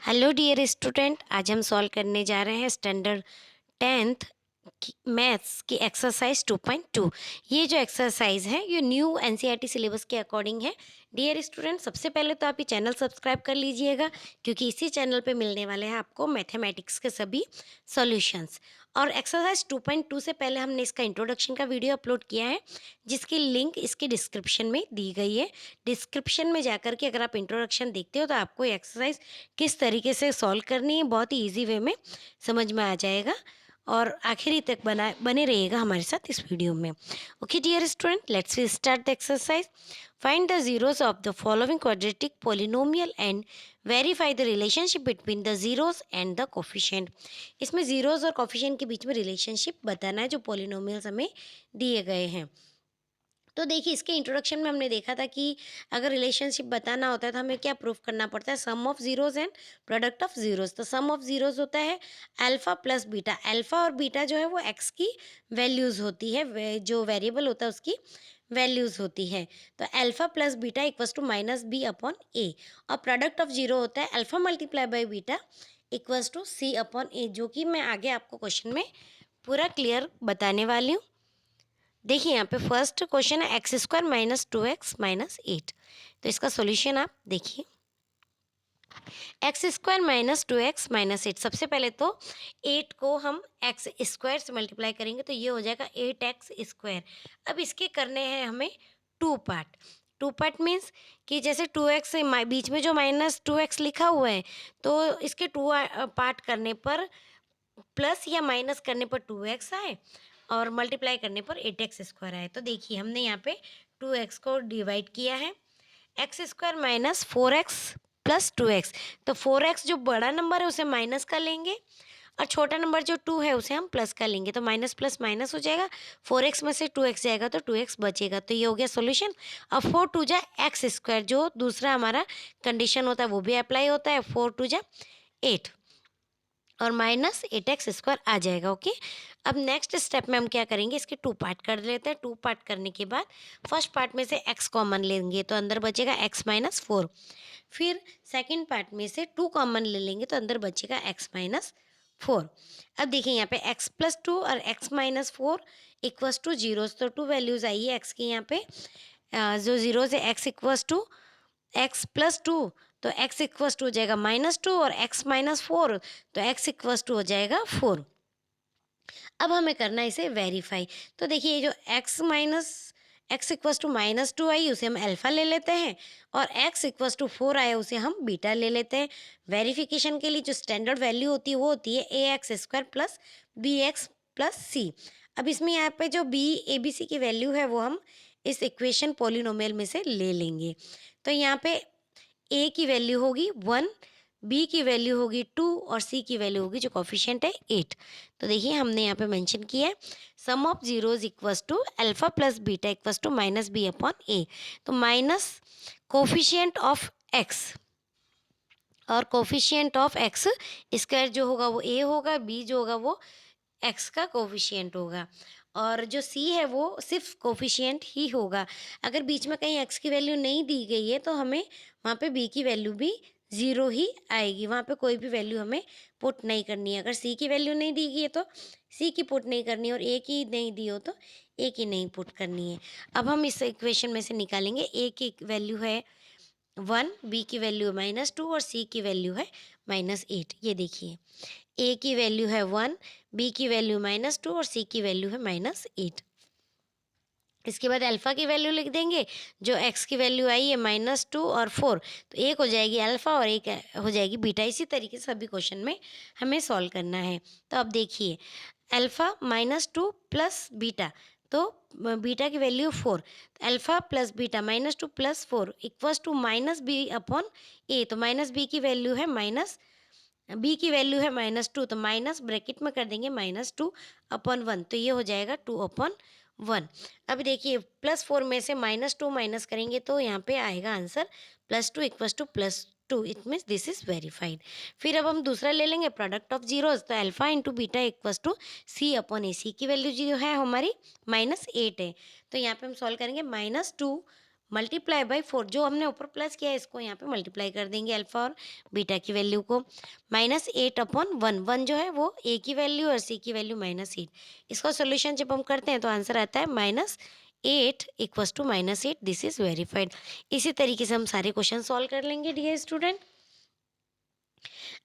Hello dear student, आज हम solve करने जा रहे हैं स्टैंडर्ड 10th मैथ्स की एक्सरसाइज 2.2। ये जो एक्सरसाइज है ये न्यू एनसीईआरटी सिलेबस के अकॉर्डिंग है। डियर स्टूडेंट, सबसे पहले तो आप ये चैनल सब्सक्राइब कर लीजिएगा, क्योंकि इसी चैनल पे मिलने वाले हैं आपको मैथमेटिक्स के सभी सॉल्यूशंस। और एक्सरसाइज 2.2 से पहले हमने इसका इंट्रोडक्शन का वीडियो अपलोड किया है, जिसकी लिंक इसके डिस्क्रिप्शन में दी गई है। डिस्क्रिप्शन में जाकर के अगर आप इंट्रोडक्शन देखते हो तो आपको ये एक्सरसाइज किस तरीके से सॉल्व करनी है बहुत ही ईजी वे में समझ में आ जाएगा, और आखिरी तक बने रहिएगा हमारे साथ इस वीडियो में। Okay dear student, let's start the exercise. Find the zeros of the following quadratic polynomial and verify the relationship between the zeros and the coefficient. इसमें जीरोस और कोफिशिएंट के बीच में रिलेशनशिप बताना है जो पोलिनोमियल्स हमें दिए गए हैं। तो देखिए, इसके इंट्रोडक्शन में हमने देखा था कि अगर रिलेशनशिप बताना होता है तो हमें क्या प्रूफ करना पड़ता है, sum of zeros and product of zeros. तो सम ऑफ जीरोज होता है अल्फा प्लस बीटा। अल्फा और बीटा जो है वो एक्स की वैल्यूज होती है, जो वेरिएबल होता है उसकी वैल्यूज होती है। तो alpha plus beta equals to minus b upon a. और प्रोडक्ट ऑफ जीरो होता है alpha multiply by beta equals to c upon a, जो कि मैं आगे आपको क्वेश्चन में पूरा क्लियर बताने वाली हूँ। देखिए, यहाँ पे फर्स्ट क्वेश्चन है x square minus 2x minus 8। तो इसका सॉल्यूशन आप देखिए, x square minus 2x minus 8। सबसे पहले तो 8 को हम एक्स स्क्वायर से मल्टीप्लाई करेंगे तो ये हो जाएगा 8x स्क्वायर। अब इसके करने हैं हमें two part. Two part means कि जैसे 2x से बीच में जो माइनस 2x लिखा हुआ है, तो इसके टू पार्ट करने पर प्लस या माइनस करने पर 2x आए और मल्टीप्लाई करने पर 8x स्क्वायर आए। तो देखिए, हमने यहाँ पे 2x को डिवाइड किया है, x square minus 4x plus 2x। तो 4x जो बड़ा नंबर है उसे माइनस का लेंगे, और छोटा नंबर जो 2 है उसे हम प्लस का लेंगे। तो माइनस प्लस माइनस हो जाएगा, 4x में से 2x जाएगा तो 2x बचेगा। तो ये हो गया सोल्यूशन। अब 4 टू जा एक्स स्क्वायर, जो दूसरा हमारा कंडीशन होता है वो भी अप्लाई होता है, 4 टू जा 8 और माइनस 8x स्क्वायर आ जाएगा। ओके, अब नेक्स्ट स्टेप में हम क्या करेंगे, इसके टू पार्ट कर लेते हैं। टू पार्ट करने के बाद फर्स्ट पार्ट में से x कॉमन लेंगे तो अंदर बचेगा x माइनस 4। फिर सेकंड पार्ट में से 2 कॉमन ले लेंगे तो अंदर बचेगा x माइनस 4। अब देखिए, यहाँ पे x प्लस 2 और x minus 4 equals two zeros. तो 2 वैल्यूज़ आई है x की यहाँ पे, जो जीरोस है x equals to x plus 2, तो x इक्वस टू हो जाएगा माइनस 2, और x माइनस 4 तो x इक्वस टू हो जाएगा 4। अब हमें करना है इसे वेरीफाई। तो देखिए, ये जो x इक्वस टू माइनस 2 आई उसे हम अल्फा ले लेते हैं, और x इक्वस टू 4 आया उसे हम बीटा ले लेते हैं। वेरिफिकेशन के लिए जो स्टैंडर्ड वैल्यू होती है वो होती है a x square plus b x plus c. अब इसमें यहाँ पे जो बी ए बी सी की वैल्यू है वो हम इस इक्वेशन पोलिनोमियल में से ले लेंगे। तो यहाँ पे ए की वैल्यू होगी 1, बी की वैल्यू होगी 2 और सी की वैल्यू होगी जो कोफिशिएंट है 8। तो देखिए, हमने यहाँ पे मेंशन किया है sum of zeros equals to alpha plus beta equals to minus b upon a. तो माइनस कोफिशिएंट ऑफ एक्स और कोफिशिएंट ऑफ एक्स स्क्वायर जो होगा वो ए होगा, बी जो होगा वो एक्स का कोफिशिएंट होगा, और जो सी है वो सिर्फ कोफिशिएंट ही होगा। अगर बीच में कहीं एक्स की वैल्यू नहीं दी गई है तो हमें वहाँ पे बी की वैल्यू भी ज़ीरो ही आएगी, वहाँ पे कोई भी वैल्यू हमें पुट नहीं करनी है। अगर सी की वैल्यू नहीं दी गई है तो सी की पुट नहीं करनी है, और ए की नहीं दी हो तो ए की नहीं पुट करनी है। अब हम इस इक्वेशन में से निकालेंगे, ए की वैल्यू है 1, बी की वैल्यू है माइनस 2 और सी की वैल्यू है माइनस 8। ये देखिए, ए की वैल्यू है 1, बी की वैल्यू माइनस 2 और सी की वैल्यू है माइनस 8। इसके बाद अल्फ़ा की वैल्यू लिख देंगे, जो एक्स की वैल्यू आई है माइनस 2 और 4, तो एक हो जाएगी अल्फ़ा और एक हो जाएगी बीटा। इसी तरीके से सभी क्वेश्चन में हमें सॉल्व करना है। तो अब देखिए, अल्फ़ा माइनस 2 प्लस बीटा, तो बीटा की वैल्यू 4, तो alpha plus beta minus 2 plus 4 equals to minus b upon a. तो माइनस बी की वैल्यू है माइनस, बी की वैल्यू है माइनस 2, तो माइनस ब्रैकेट में कर देंगे माइनस 2 अपॉन 1, तो ये हो जाएगा 2 अपॉन 1। अब देखिए, प्लस 4 में से माइनस 2 माइनस करेंगे तो यहाँ पे आएगा answer plus 2 equals two plus 2, it means this is verified. फिर अब हम दूसरा ले लेंगे प्रोडक्ट ऑफ जीरोज, तो alpha into beta equals to c upon ए। सी की वैल्यू जो है हमारी माइनस 8 है, तो यहाँ पे हम सॉल्व करेंगे माइनस 2 मल्टीप्लाई बाय 4, जो हमने ऊपर प्लस किया है इसको यहाँ पे मल्टीप्लाई कर देंगे अल्फा और बीटा की वैल्यू को। -8/1, 1 जो है वो ए की वैल्यू और सी की वैल्यू -8। इसका सॉल्यूशन जब हम करते हैं तो आंसर आता है -8 equals to -8। This is verified. इसी तरीके से हम सारे क्वेश्चन सॉल्व कर लेंगे डियर स्टूडेंट।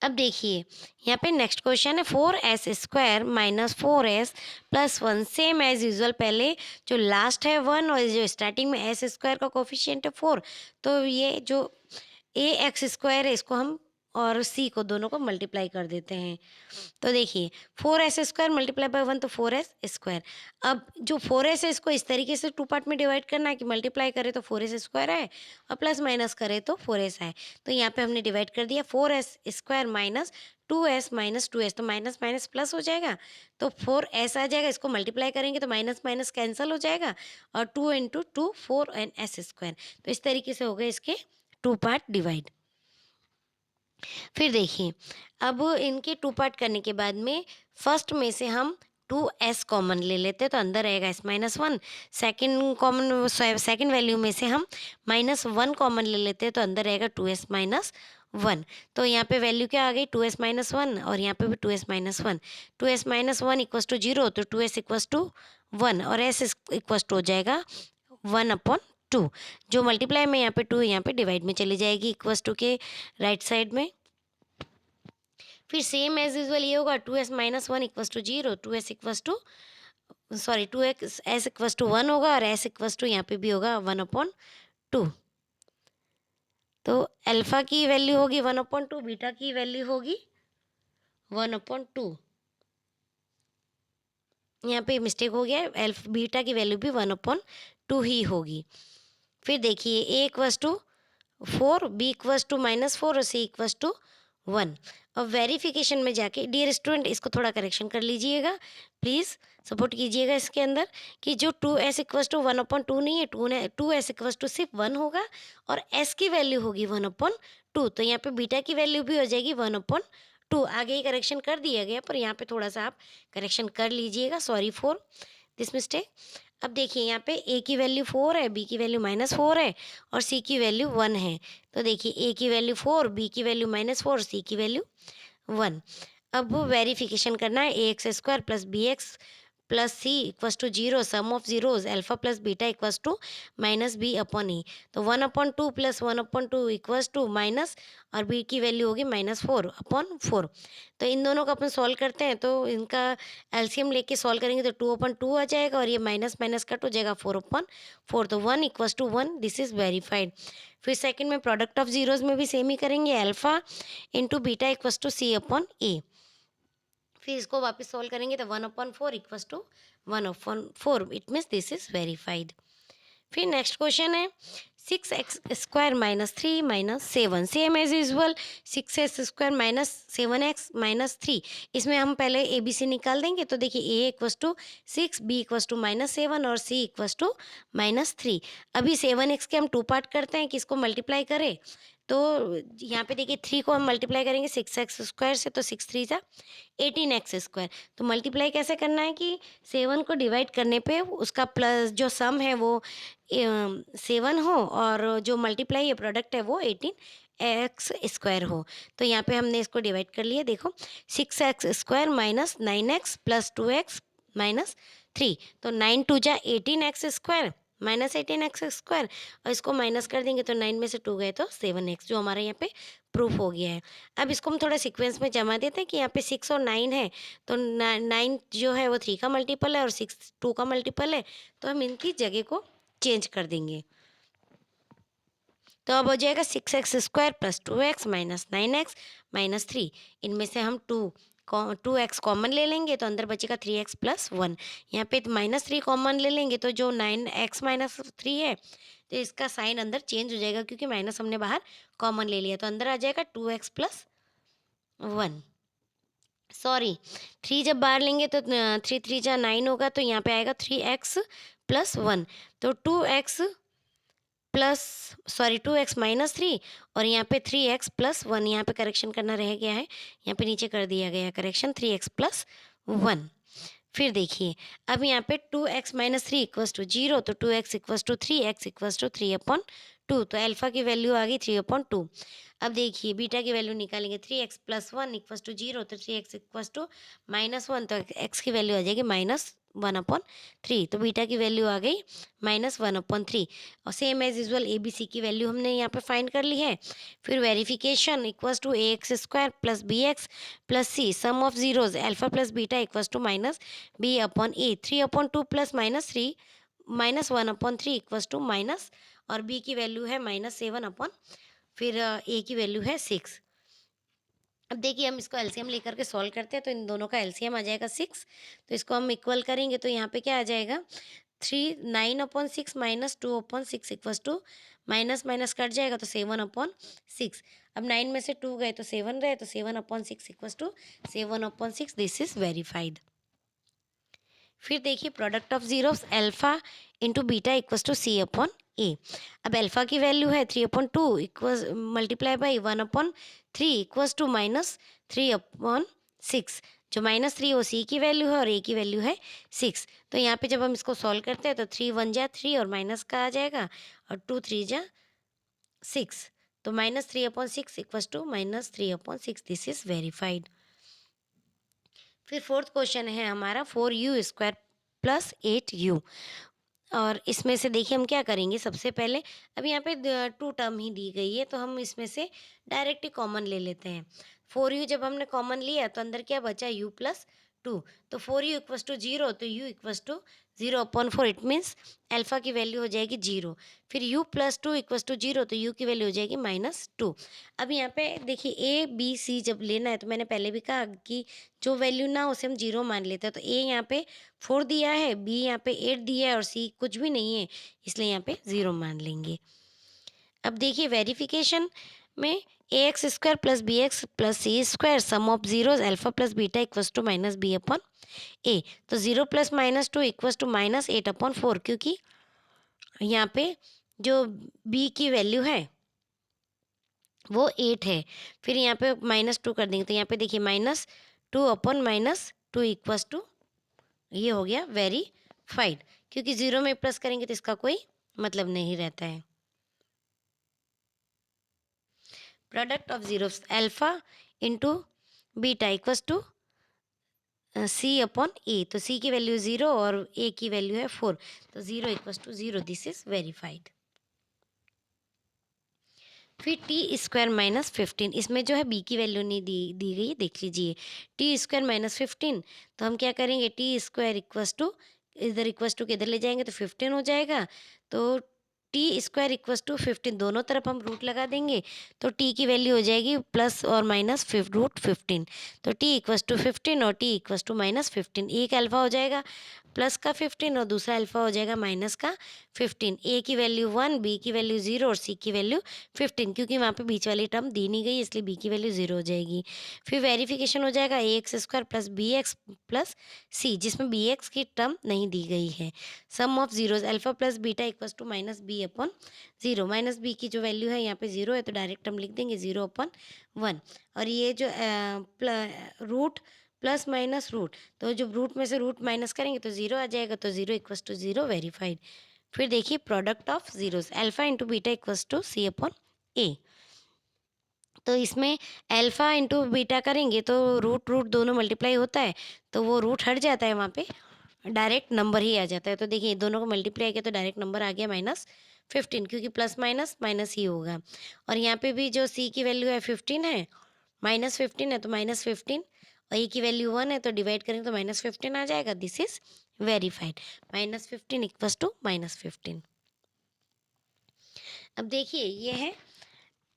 अब देखिए यहाँ पे नेक्स्ट क्वेश्चन है 4s² - 4s + 1, same as usual. पहले जो लास्ट है 1 और जो स्टार्टिंग में s² का कोफिशिएंट है 4, तो ये जो ax² है इसको हम और c को दोनों को मल्टीप्लाई कर देते हैं। तो देखिए 4s² मल्टीप्लाई बाय 1 तो 4s²। अब जो 4s है इसको इस तरीके से 2 पार्ट में डिवाइड करना है कि मल्टीप्लाई करें तो 4s² आए और प्लस माइनस करें तो 4s आए। तो यहाँ पे हमने डिवाइड कर दिया 4s² - 2s - 2s, तो माइनस माइनस प्लस हो जाएगा तो 4s आ जाएगा। इसको मल्टीप्लाई करेंगे तो माइनस माइनस कैंसिल हो जाएगा और 2 × 2 4 एंड s²। तो इस तरीके से हो गए इसके 2 पार्ट डिवाइड। फिर देखिए अब इनके 2 पार्ट करने के बाद में फर्स्ट में से हम 2s कॉमन ले लेते हैं तो अंदर रहेगा s-1। सेकंड वैल्यू में से हम -1 कॉमन ले लेते हैं तो अंदर रहेगा 2s-1। तो यहाँ पे वैल्यू क्या आ गई 2s-1 और यहाँ पे भी 2s-1। 2s-1 इक्वल्स टू 0 तो 2s इक्वल्स टू 1 और s इक्वल्स टू हो जाएगा 1/2। जो मल्टीप्लाई में यहाँ पे 2 यहाँ पे डिवाइड में चली जाएगी इक्वल्स टू के राइट साइड में। फिर सेम एज यूजुअल ये होगा 2s-1 equals to 0, 2s equals to 2s equals to 1 होगा और s इक्वल्स टू यहाँ पे भी होगा 1/2। तो अल्फा की वैल्यू होगी 1/2, बीटा की वैल्यू होगी 1/2। यहाँ पे मिस्टेक हो गया है, बीटा की वैल्यू भी 1/2 ही होगी। फिर देखिए a equals to 4, b equals to -4 और c इक्वल्स टू 1। अब वेरिफिकेशन में जाके डियर स्टूडेंट इसको थोड़ा करेक्शन कर लीजिएगा, प्लीज़ सपोर्ट कीजिएगा इसके अंदर कि जो 2s इक्वल्स टू 1/2 नहीं है, 2s इक्वल्स टू सिर्फ 1 होगा और s की वैल्यू होगी 1/2। तो यहाँ पे बीटा की वैल्यू भी हो जाएगी 1/2। आगे ही करेक्शन कर दिया गया पर यहाँ पे थोड़ा सा आप करेक्शन कर लीजिएगा, सॉरी फॉर दिस मिस्टेक। अब देखिए यहाँ पे a की वैल्यू 4 है, b की वैल्यू -4 है और c की वैल्यू 1 है। तो देखिए a की वैल्यू 4, b की वैल्यू -4, c की वैल्यू 1। अब वेरिफिकेशन करना है ax² + bx + c equals to 0, sum of zeros alpha plus beta equals to -b/e। तो 1/2 + 1/2 इक्वल्स टू माइनस और b की वैल्यू होगी -4/4। तो इन दोनों को अपन सॉल्व करते हैं तो इनका एलसीएम लेके सॉल्व करेंगे तो 2/2 आ जाएगा और ये माइनस माइनस कट हो जाएगा 4/4। तो 1 equals to 1, this is verified. फिर सेकंड में प्रोडक्ट ऑफ जीरोज में भी सेम ही करेंगे, alpha into beta equals to c/a। फिर इसको वापस सॉल्व करेंगे तो 1/4 equals to 1/4, it means this is verified. फिर नेक्स्ट क्वेश्चन है 6x² - 3 - 7, same as usual 6s² - 7x - 3। इसमें हम पहले ए बी सी निकाल देंगे तो देखिए a equals to 6, b equals to -7 और c इक्वल्स टू -3। अभी 7x के हम 2 पार्ट करते हैं कि इसको मल्टीप्लाई करें तो यहाँ पे देखिए 3 को हम मल्टीप्लाई करेंगे 6x² से तो 6 3 जा 18x²। तो मल्टीप्लाई कैसे करना है कि 7 को डिवाइड करने पे उसका प्लस जो सम है वो 7 हो और जो मल्टीप्लाई या प्रोडक्ट है वो 18x² हो। तो यहाँ पे हमने इसको डिवाइड कर लिया, देखो 6x² - 9x + 2x - 3। तो 9 2 जा 18x² -18x² और इसको माइनस कर देंगे तो 9 में से 2 गए तो 7x, जो हमारे यहाँ पे प्रूफ हो गया है। अब इसको हम थोड़ा सीक्वेंस में जमा देते हैं कि यहाँ पे 6 और 9 है तो 9 जो है वो 3 का मल्टीपल है और 6 2 का मल्टीपल है, तो हम इनकी जगह को चेंज कर देंगे। तो अब हो जाएगा 6x² + 2x - 9x - 3। इनमें से हम 2x कॉमन ले लेंगे तो अंदर बचेगा 3x + 1। यहाँ पे -3 कॉमन ले लेंगे तो जो 9x - 3 है तो इसका साइन अंदर चेंज हो जाएगा क्योंकि माइनस हमने बाहर कॉमन ले लिया, तो अंदर आ जाएगा 2x + 1। सॉरी 3 जब बाहर लेंगे तो 3 3 जा 9 होगा तो यहाँ पे आएगा 3x + 1। तो 2x -3 और यहाँ पे 3x + 1, यहाँ पे करेक्शन करना रह गया है, यहाँ पे नीचे कर दिया गया करेक्शन 3x + 1। फिर देखिए, अब यहाँ पे 2x minus three equals to 0, तो 2x equals to 3x equals to 3/2, तो अल्फा की वैल्यू आ गई 3/2। अब देखिए बीटा की वैल्यू निकालेंगे, 3x प्लस 1 इक्वल्स टू 0, तो 3x इक्वल्स टू -1, तो x की वैल्यू आ जाएगी -1/3, तो बीटा की वैल्यू आ गई -1/3। और same as usual A B C की वैल्यू हमने यहाँ पे फाइंड कर ली है। फिर verification equals to ax² plus bx plus C, sum of zeros alpha plus beta equals to -b/a, 3/2 plus -1/3 equals to minus, और b की वैल्यू है -7 फिर a की वैल्यू है 6। अब देखिए हम इसको एलसीएम लेकर के सॉल्व करते हैं, तो इन दोनों का एलसीएम आ जाएगा 6, तो इसको हम इक्वल करेंगे तो यहाँ पे क्या आ जाएगा, 9/6 minus 2/6 equals to, minus minus cut जाएगा तो 7/6। अब 9 में से 2 गए तो 7 रहे, तो 7/6 equals to 7/6, this is verified. फिर देखिए product of zeros alpha into beta equals to c/a। अब अल्फा की वैल्यू है 3/2 equals multiply by 1/3 equals to -3/6, जो -3 वो c की वैल्यू है और a की वैल्यू है 6। तो यहाँ पे जब हम इसको सॉल्व करते हैं तो 3 1 जा 3 और माइनस का आ जाएगा, और 2 3 जा 6, तो -3/6 equals to -3/6, this is verified. फिर फोर्थ क्वेश्चन है हमारा 4u² प्लस 8u, और इसमें से देखिए हम क्या करेंगे, सबसे पहले अब यहाँ पे 2 टर्म ही दी गई है, तो हम इसमें से डायरेक्ट ही कॉमन ले लेते हैं। 4u जब हमने कॉमन लिया तो अंदर क्या बचा, u+2, तो 4u इक्वस टू 0, तो u equals to 0/4, it means alpha की वैल्यू हो जाएगी 0। फिर u+2 इक्वस टू 0, तो u की वैल्यू हो जाएगी -2। अब यहाँ पे देखिए ए बी सी जब लेना है, तो मैंने पहले भी कहा कि जो वैल्यू ना उसे हम 0 मान लेते हैं, तो ए यहाँ पे 4 दिया है, बी यहाँ पे 8 दिया है और सी कुछ भी नहीं है, इसलिए यहाँ पे 0 मान लेंगे। अब देखिए वेरिफिकेशन में ax² plus bx plus c² sum of zeros alpha plus beta equals to -b/a, तो 0 प्लस -2 इक्वस टू -8/4, क्योंकि यहाँ पे जो b की वैल्यू है वो 8 है। फिर यहाँ पे -2 कर देंगे, तो यहाँ पे देखिए -2/-2 इक्वस टू, ये हो गया वेरीफाइड, क्योंकि 0 में प्लस करेंगे तो इसका कोई मतलब नहीं रहता है। Product of zeros alpha into beta equals to c/a, तो c की वैल्यू 0 और a की वैल्यू है 4, तो 0 equals to 0, this is verified. फिर t² -15, इसमें जो है b की वैल्यू नहीं दी गई, देख लीजिए। t² -15, तो हम क्या करेंगे, t² इक्वस टू, इधर इक्वस टू के इधर ले जाएंगे तो 15 हो जाएगा, तो t² इक्वस टू 15, दोनों तरफ हम रूट लगा देंगे, तो t की वैल्यू हो जाएगी प्लस और माइनस √15, तो t इक्वस टू 15 और t इक्वस टू -15, एक अल्फा हो जाएगा प्लस का 15 और दूसरा अल्फा हो जाएगा माइनस का 15। a की वैल्यू 1, b की वैल्यू 0 और c की वैल्यू 15, क्योंकि वहाँ पे बीच वाली टर्म दी नहीं गई, इसलिए b की वैल्यू 0 हो जाएगी। फिर वेरिफिकेशन हो जाएगा ax² plus bx plus c, जिसमें bx की टर्म नहीं दी गई है। Sum of zeros alpha plus beta equals to -b/0, -b की जो वैल्यू है यहाँ पे 0 है, तो डायरेक्ट हम लिख देंगे 0/1, और ये जो रूट प्लस माइनस रूट, तो जब रूट में से रूट माइनस करेंगे तो 0 आ जाएगा, तो 0 इक्वस टू 0, वेरीफाइड। फिर देखिए product of zeros alpha into beta equals to c/a, तो इसमें अल्फा इंटू बीटा करेंगे तो रूट रूट दोनों मल्टीप्लाई होता है, तो वो रूट हट जाता है, वहाँ पे डायरेक्ट नंबर ही आ जाता है। तो देखिए दोनों को मल्टीप्लाई किया तो डायरेक्ट नंबर आ गया -15, क्योंकि प्लस माइनस माइनस ही होगा। और यहाँ पे भी जो c की वैल्यू है 15 है, -15 है तो -15, और e की वैल्यू 1 है, तो डिवाइड करेंगे तो -15 आ जाएगा, this is verified. -15 equals to -15। अब देखिए ये है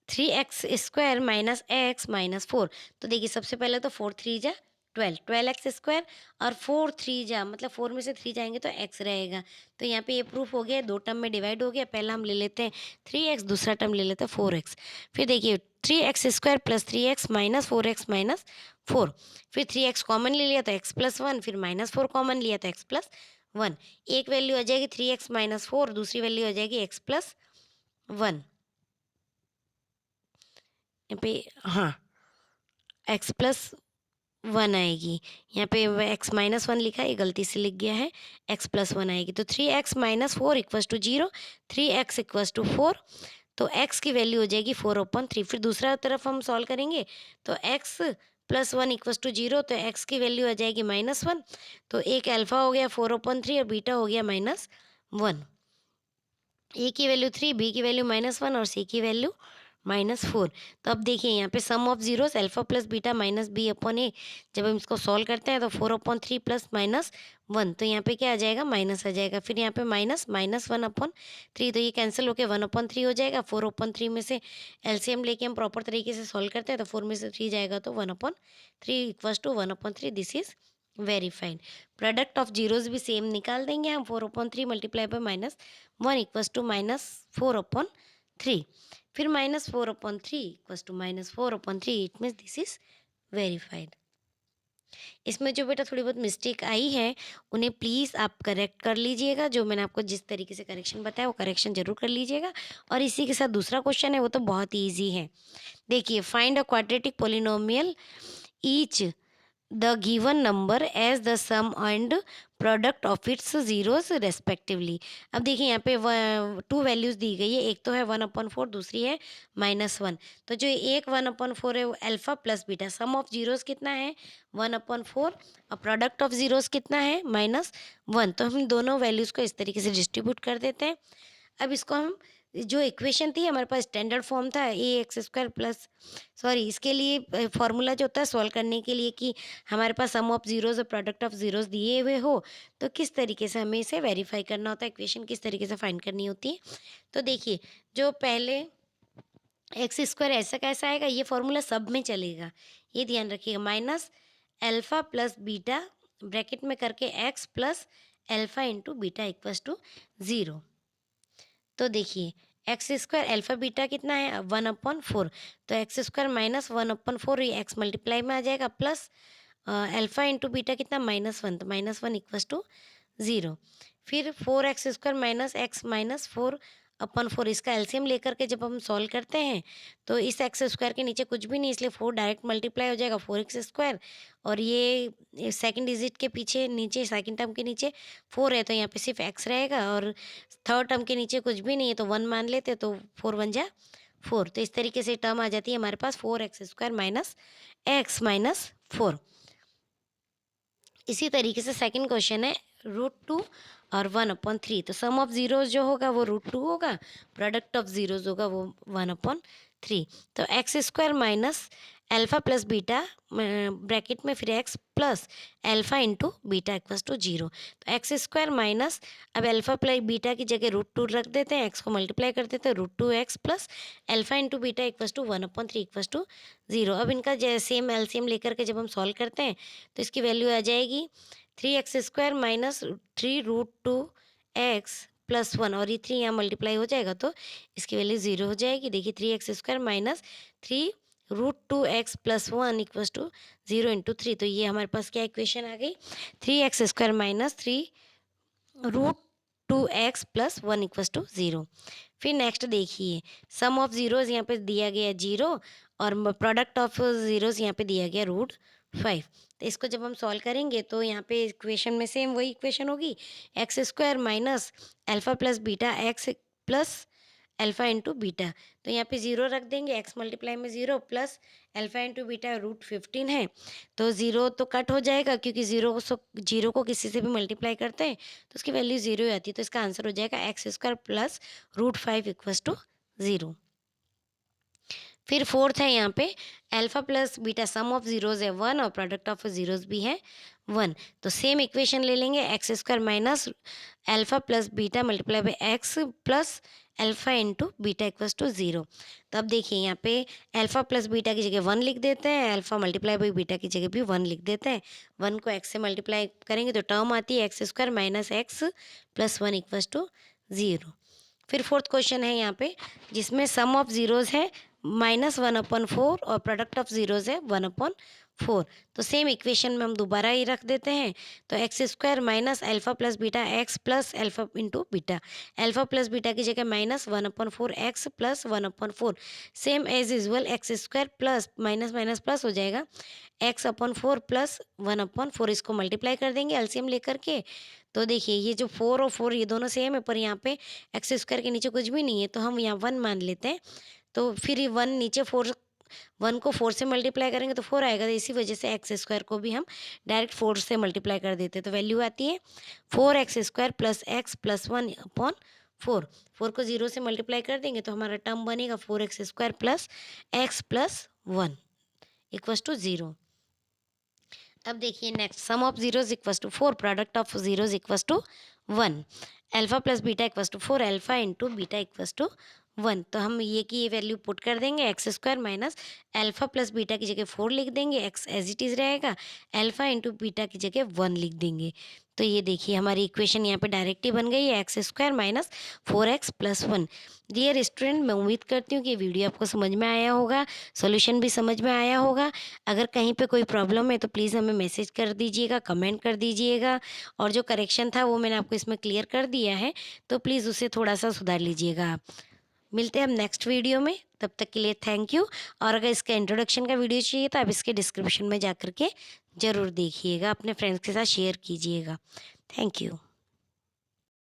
3x² माइनस x माइनस 4, तो देखिए सबसे पहले तो 4 3 जा 12x² और 4 3 जा मतलब 4 में से 3 जाएंगे तो x रहेगा, तो यहाँ पे ये प्रूफ हो गया, दो टर्म में डिवाइड हो गया। पहला हम ले लेते हैं 3x, दूसरा टर्म ले लेते हैं 4x। फिर देखिए 3x² plus 3x minus 4x minus 4, फिर 3x कॉमन ले लिया तो x प्लस 1, फिर -4 कॉमन लिया तो x प्लस 1, एक वैल्यू आ जाएगी 3x माइनस 4, दूसरी वैल्यू आ जाएगी x प्लस 1, यहाँ पे हाँ x प्लस 1 आएगी। यहाँ पे एक्स माइनस 1 लिखा है, ये गलती से लिख गया है, एक्स प्लस 1 आएगी। तो 3x minus 4 equals to 0, 3x equals to 4, तो x की वैल्यू हो जाएगी 4/3। फिर दूसरा तरफ हम सॉल्व करेंगे तो x प्लस 1 इक्वल्स टू 0, तो x की वैल्यू आ जाएगी -1। तो एक अल्फ़ा हो गया 4/3 और बीटा हो गया -1। ए की वैल्यू 3, बी की वैल्यू -1 और सी की वैल्यू -4। तो अब देखिए यहाँ पे sum of zeros alpha plus beta minus b upon a, जब हम इसको सॉल्व करते हैं तो 4/3 प्लस -1, तो यहाँ पे क्या आ जाएगा, माइनस आ जाएगा। फिर यहाँ पे -1/3, तो ये कैंसिल होकर 1/3 हो जाएगा। 4/3 में से एलसीएम लेके हम प्रॉपर तरीके से सॉल्व करते हैं तो 4 में से 3 जाएगा तो 1/3 equals to 1/3। This is verified. Product of zeros भी सेम निकाल देंगे हम, 4/3 मल्टीप्लाई बाय -1 इक्वल्स टू -4/3। फिर -4/3 equals to -4/3, it means this is verified. इसमें जो बेटा थोड़ी बहुत मिस्टेक आई है उन्हें प्लीज़ आप करेक्ट कर लीजिएगा। जो मैंने आपको जिस तरीके से करेक्शन बताया वो करेक्शन जरूर कर लीजिएगा। और इसी के साथ दूसरा क्वेश्चन है, वो तो बहुत ईजी है। देखिए, find a quadratic polynomial each the given number as the sum and product of its zeros respectively. अब देखिए यहाँ पे 2 वैल्यूज़ दी गई है, एक तो है 1/4, दूसरी है -1। तो जो एक 1/4 है वो alpha plus beta, sum of zeros कितना है 1/4 और प्रोडक्ट ऑफ जीरोस कितना है -1। तो हम दोनों वैल्यूज़ को इस तरीके से डिस्ट्रीब्यूट कर देते हैं। अब इसको हम, जो इक्वेशन थी हमारे पास स्टैंडर्ड फॉर्म था ax² प्लस, सॉरी, इसके लिए फॉर्मूला जो होता है सॉल्व करने के लिए कि हमारे पास सम ऑफ जीरोज और प्रोडक्ट ऑफ जीरोज दिए हुए हो, तो किस तरीके से हमें इसे वेरीफाई करना होता है, इक्वेशन किस तरीके से फाइंड करनी होती है। तो देखिए, जो पहले x² ऐसा कैसा आएगा, ये फॉर्मूला सब में चलेगा, ये ध्यान रखिएगा। Minus alpha plus beta bracket में करके x plus alpha into beta equals to 0। तो देखिए, x² अल्फा बीटा कितना है 1/4, तो x² माइनस 1/4, ये x मल्टीप्लाई में आ जाएगा, प्लस अल्फा इंटू बीटा कितना -1, तो -1 इक्वल्स टू 0। फिर 4x² माइनस x माइनस 4/4, इसका एलसीएम लेकर के जब हम सॉल्व करते हैं तो इस x² के नीचे कुछ भी नहीं, इसलिए 4 डायरेक्ट मल्टीप्लाई हो जाएगा 4x²। और ये सेकंड डिजिट के पीछे नीचे, सेकंड टर्म के नीचे 4 है तो यहाँ पे सिर्फ x रहेगा, और थर्ड टर्म के नीचे कुछ भी नहीं है तो 1 मान लेते, तो 4 1 जा 4। तो इस तरीके से टर्म आ जाती है हमारे पास 4x² माइनस x माइनस 4। इसी तरीके से सेकंड क्वेश्चन है √2 और 1/3, तो सम ऑफ जीरोज जो होगा वो √2 होगा, प्रोडक्ट ऑफ जीरोज होगा वो 1/3। तो x² minus alpha plus beta bracket में फिर x plus alpha into beta equals to 0। तो x² माइनस, अब अल्फा प्लस बीटा की जगह √2 रख देते हैं, x को मल्टीप्लाई कर देते हैं, √2x plus alpha into beta equals to 1/3 equals to 0। अब इनका सेम एलसीएम लेकर के जब हम सॉल्व करते हैं तो इसकी वैल्यू आ जाएगी 3x² माइनस 3√2x प्लस 1, और ये 3 यहाँ मल्टीप्लाई हो जाएगा तो इसकी वैल्यू 0 हो जाएगी। देखिए, 3x² minus 3√2x plus 1 equals to 0 into 3, तो ये हमारे पास क्या इक्वेशन आ गई, 3x² minus 3√2x plus 1 equals to 0। फिर नेक्स्ट देखिए, सम ऑफ जीरोज यहाँ पे दिया गया 0 और प्रोडक्ट ऑफ जीरोज यहाँ पे दिया गया √5। तो इसको जब हम सॉल्व करेंगे तो यहाँ पे इक्वेशन में सेम वही इक्वेशन होगी, x² minus alpha plus beta x plus alpha into beta. तो यहाँ पे 0 रख देंगे, x मल्टीप्लाई में 0 प्लस अल्फा इंटू बीटा √15 है, तो 0 तो कट हो जाएगा क्योंकि 0 को किसी से भी मल्टीप्लाई करते हैं तो उसकी वैल्यू 0 आती है, तो इसका आंसर हो जाएगा x² प्लस √5 इक्वल्स टू 0। फिर फोर्थ है यहाँ पे alpha plus beta, sum of zeros है 1 और प्रोडक्ट ऑफ जीरोज भी है 1। तो सेम इक्वेशन ले लेंगे, x² minus alpha plus beta multiply by x plus alpha into beta equals to 0। तो अब देखिए, यहाँ पे अल्फा प्लस बीटा की जगह 1 लिख देते हैं, अल्फा मल्टीप्लाई बाई बीटा की जगह भी 1 लिख देते हैं। 1 को x से मल्टीप्लाई करेंगे तो टर्म आती है x² minus x plus 1 equals to 0। फिर फोर्थ क्वेश्चन है यहाँ पे जिसमें सम ऑफ जीरोज है -1/4 और प्रोडक्ट ऑफ ज़ीरोज़ है 1/4। तो सेम इक्वेशन में हम दोबारा ही रख देते हैं। तो x square minus alpha plus beta x plus alpha into beta. Alpha plus beta की जगह -1/4 x plus 1/4। Same as usual x square plus minus minus plus हो जाएगा, x/4 प्लस 1/4। इसको मल्टीप्लाई कर देंगे एलसीएम लेकर के। तो देखिए ये जो 4 और 4 ये दोनों सेम है, पर यहाँ पे एक्स स्क्वायर के नीचे कुछ भी नहीं है, तो हम यहाँ 1 मान लेते हैं। तो फिर ये 1 नीचे 4, 1 को 4 से मल्टीप्लाई करेंगे तो 4 आएगा। तो इसी वजह से एक्स स्क्वायर को भी हम डायरेक्ट 4 से मल्टीप्लाई कर देते हैं। तो वैल्यू आती है 4x square plus x plus 1/4। 4 को 0 से मल्टीप्लाई कर देंगे तो हमारा टर्म बनेगा 4x square plus x plus 1 equals to 0। अब देखिए next, sum of zeros equals to 4, product of zeros equals to 1। Alpha plus beta equals to 4, alpha into beta equals to 1। तो हम ये की ये वैल्यू पुट कर देंगे, x square minus alpha plus beta की जगह 4 लिख देंगे, एक्स एज इट इज़ रहेगा, अल्फा इंटू बीटा की जगह 1 लिख देंगे। तो ये देखिए हमारी इक्वेशन यहाँ पे डायरेक्ट ही बन गई है, x square minus 4x plus 1। Dear student, मैं उम्मीद करती हूँ कि वीडियो आपको समझ में आया होगा, सॉल्यूशन भी समझ में आया होगा। अगर कहीं पे कोई प्रॉब्लम है तो प्लीज़ हमें मैसेज कर दीजिएगा, कमेंट कर दीजिएगा, और जो करेक्शन था वो मैंने आपको इसमें क्लियर कर दिया है, तो प्लीज़ उसे थोड़ा सा सुधार लीजिएगा आप। मिलते हैं हम नेक्स्ट वीडियो में, तब तक के लिए थैंक यू। और अगर इसका इंट्रोडक्शन का वीडियो चाहिए तो आप इसके डिस्क्रिप्शन में जा कर के ज़रूर देखिएगा, अपने फ्रेंड्स के साथ शेयर कीजिएगा। Thank you.